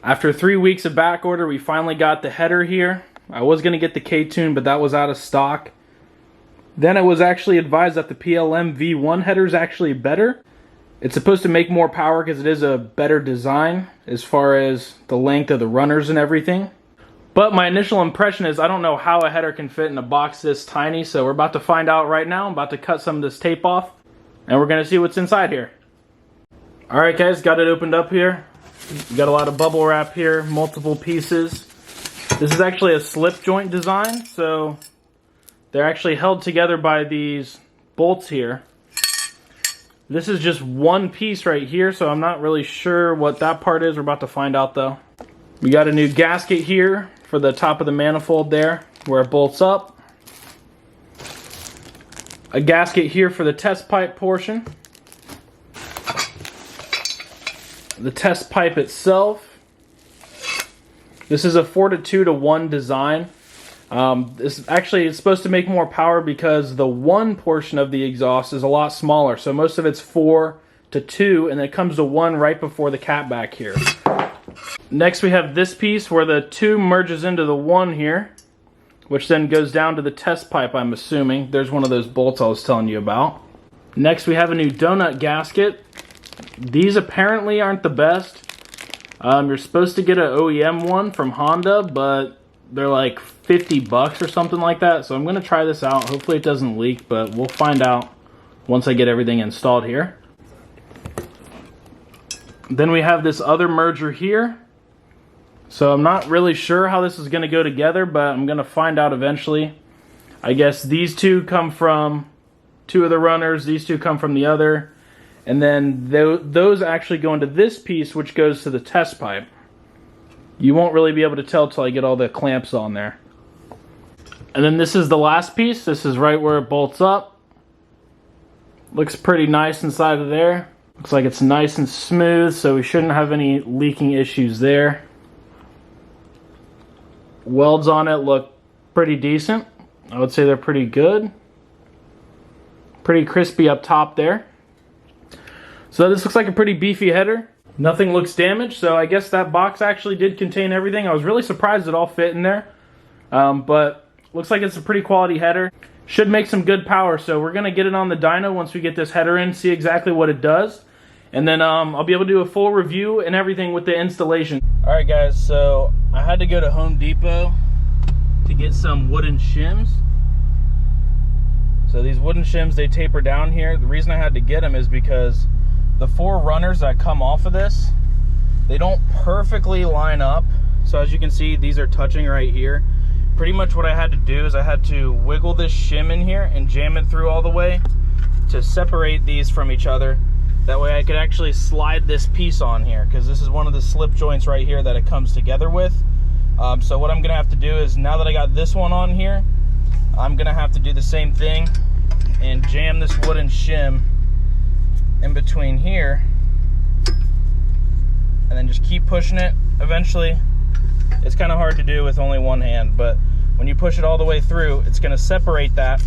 After 3 weeks of back order, we finally got the header here. I was going to get the K-Tune, but that was out of stock. Then I was actually advised that the PLM V1 header is actually better. It's supposed to make more power because it is a better design as far as the length of the runners and everything. But my initial impression is I don't know how a header can fit in a box this tiny, so we're about to find out right now. I'm about to cut some of this tape off, and we're going to see what's inside here. Alright guys, got it opened up here. We got a lot of bubble wrap here, multiple pieces. This is actually a slip joint design, so they're actually held together by these bolts here. This is just one piece right here, so I'm not really sure what that part is. We're about to find out though. We got a new gasket here for the top of the manifold there, where it bolts up. A gasket here for the test pipe portion. The test pipe itself. This is a 4:2:1 design. This actually is supposed to make more power because the one portion of the exhaust is a lot smaller. So most of it's 4:2, and then it comes to 1 right before the cap back here. Next we have this piece where the 2 merges into the 1 here, which then goes down to the test pipe, I'm assuming. There's one of those bolts I was telling you about. Next we have a new donut gasket. These apparently aren't the best. You're supposed to get an OEM one from Honda, but they're like 50 bucks or something like that. So I'm going to try this out. Hopefully it doesn't leak, but we'll find out once I get everything installed here. Then we have this other merger here. So I'm not really sure how this is going to go together, but I'm going to find out eventually. I guess these two come from 2 of the runners. These 2 come from the other. And then those actually go into this piece, which goes to the test pipe. You won't really be able to tell till I get all the clamps on there. And then this is the last piece. This is right where it bolts up. Looks pretty nice inside of there. Looks like it's nice and smooth, so we shouldn't have any leaking issues there. Welds on it look pretty decent. I would say they're pretty good. Pretty crispy up top there. So this looks like a pretty beefy header. Nothing looks damaged, so I guess that box actually did contain everything. I was really surprised it all fit in there. But looks like it's a pretty quality header. Should make some good power, so we're going to get it on the dyno once we get this header in, see exactly what it does. And then I'll be able to do a full review and everything with the installation. Alright guys, so I had to go to Home Depot to get some wooden shims. So these wooden shims, they taper down here. The reason I had to get them is because the 4 runners that come off of this, they don't perfectly line up. So as you can see, these are touching right here. Pretty much what I had to do is I had to wiggle this shim in here and jam it through all the way to separate these from each other. That way I could actually slide this piece on here, because this is one of the slip joints right here that it comes together with. So what I'm gonna have to do is, now that I got this one on here, I'm gonna have to do the same thing and jam this wooden shim in between here, and then just keep pushing it. Eventually, it's kind of hard to do with only one hand, but when you push it all the way through, it's going to separate that,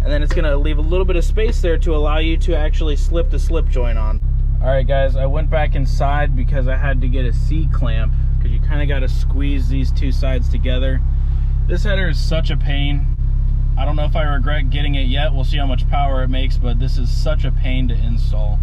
and then it's going to leave a little bit of space there to allow you to actually slip the slip joint on. Alright guys, I went back inside because I had to get a C-clamp, because you kind of got to squeeze these 2 sides together. This header is such a pain. I don't know if I regret getting it yet. We'll see how much power it makes, but this is such a pain to install.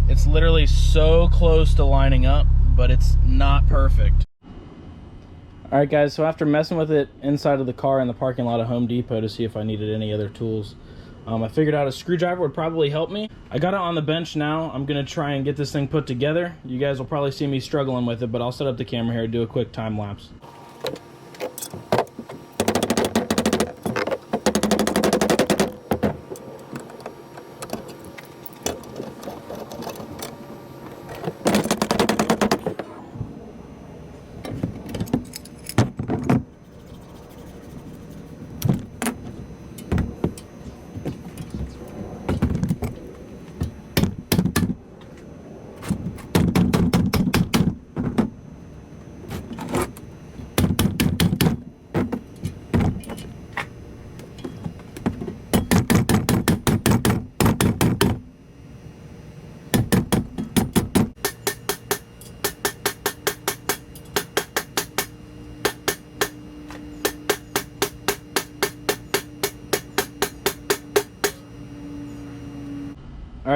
It's literally so close to lining up, but it's not perfect. Alright guys, so after messing with it inside of the car in the parking lot of Home Depot to see if I needed any other tools, I figured out a screwdriver would probably help me. I got it on the bench now. I'm going to try and get this thing put together. You guys will probably see me struggling with it, but I'll set up the camera here and do a quick time lapse.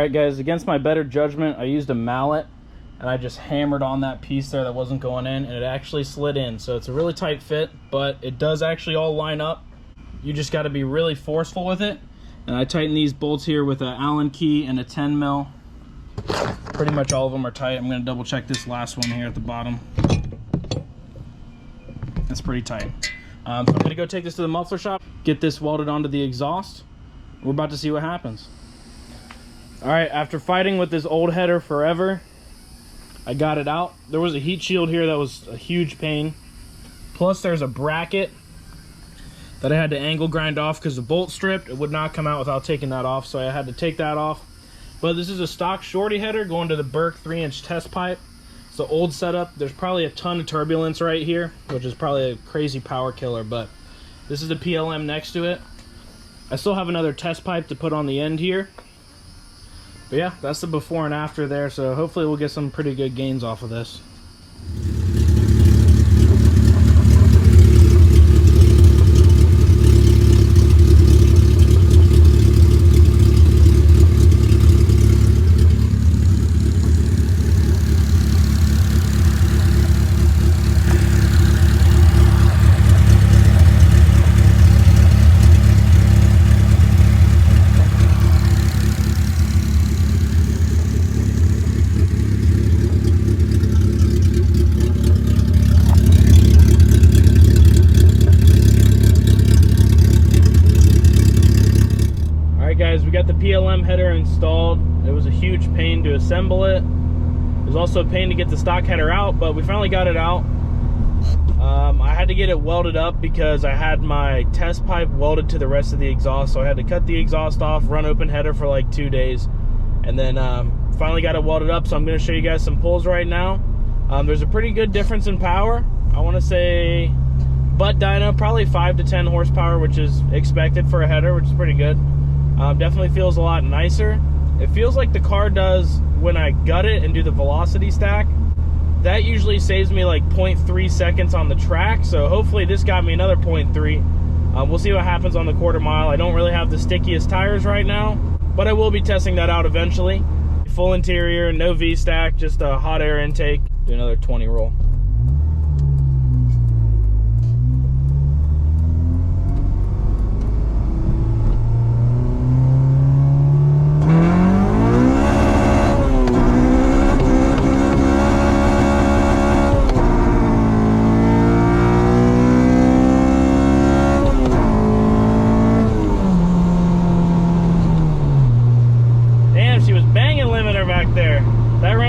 Alright guys, against my better judgment, I used a mallet and I just hammered on that piece there that wasn't going in, and it actually slid in. So it's a really tight fit, but it does actually all line up. You just got to be really forceful with it. And I tighten these bolts here with an Allen key and a 10 mil. Pretty much all of them are tight. I'm going to double check this last one here at the bottom. That's pretty tight. So I'm going to go take this to the muffler shop, get this welded onto the exhaust. We're about to see what happens. Alright, after fighting with this old header forever, I got it out. There was a heat shield here that was a huge pain. Plus there's a bracket that I had to angle grind off because the bolt stripped. It would not come out without taking that off, so I had to take that off. But this is a stock shorty header going to the Burke 3-inch test pipe. It's the old setup. There's probably a ton of turbulence right here, which is probably a crazy power killer, but this is the PLM next to it. I still have another test pipe to put on the end here. But yeah, that's the before and after there, so hopefully we'll get some pretty good gains off of this. Guys, we got the PLM header installed. It was a huge pain to assemble it. It was also a pain to get the stock header out, but we finally got it out. I had to get it welded up because I had my test pipe welded to the rest of the exhaust, so I had to cut the exhaust off, run open header for like 2 days, and then finally got it welded up. So I'm going to show you guys some pulls right now. There's a pretty good difference in power. I want to say butt dyno, probably 5 to 10 horsepower, which is expected for a header, which is pretty good. Definitely feels a lot nicer. It feels like the car does when I gut it and do the velocity stack. That usually saves me like 0.3 seconds on the track, so hopefully this got me another 0.3. We'll see what happens on the quarter mile. I don't really have the stickiest tires right now, but I will be testing that out eventually. Full interior, no V-stack, just a hot air intake. Do another 20 roll.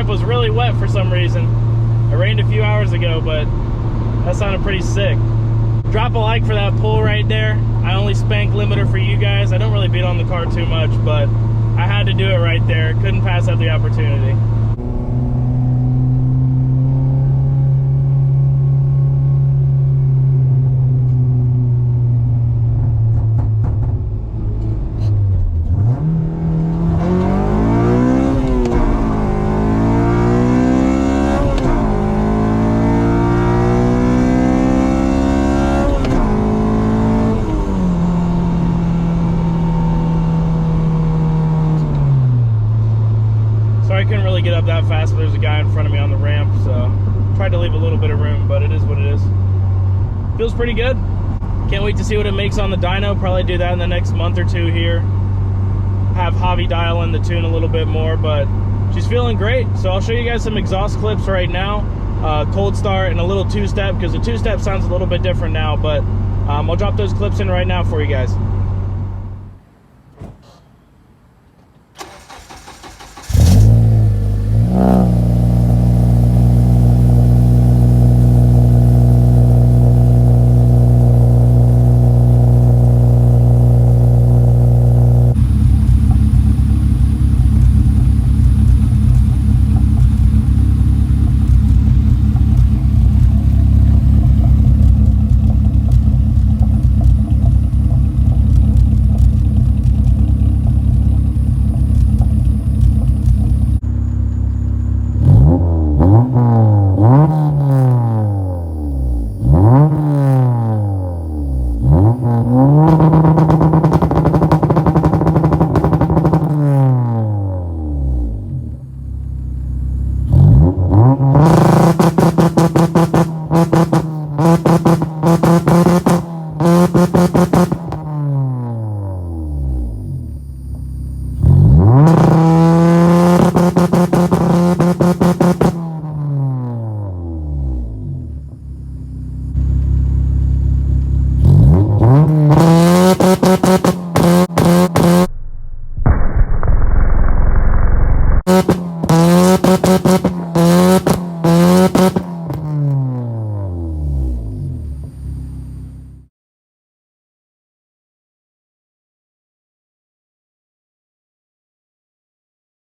Was really wet for some reason. It rained a few hours ago, but that sounded pretty sick. Drop a like for that pull right there. I only spank limiter for you guys. I don't really beat on the car too much, but I had to do it right there. Couldn't pass up the opportunity. I couldn't really get up that fast, but there's a guy in front of me on the ramp, so tried to leave a little bit of room, but it is what it is. Feels pretty good. Can't wait to see what it makes on the dyno. Probably do that in the next month or two here. Have Javi dial in the tune a little bit more, but she's feeling great. So I'll show you guys some exhaust clips right now. Cold start and a little two-step, because the two-step sounds a little bit different now, but I'll drop those clips in right now for you guys.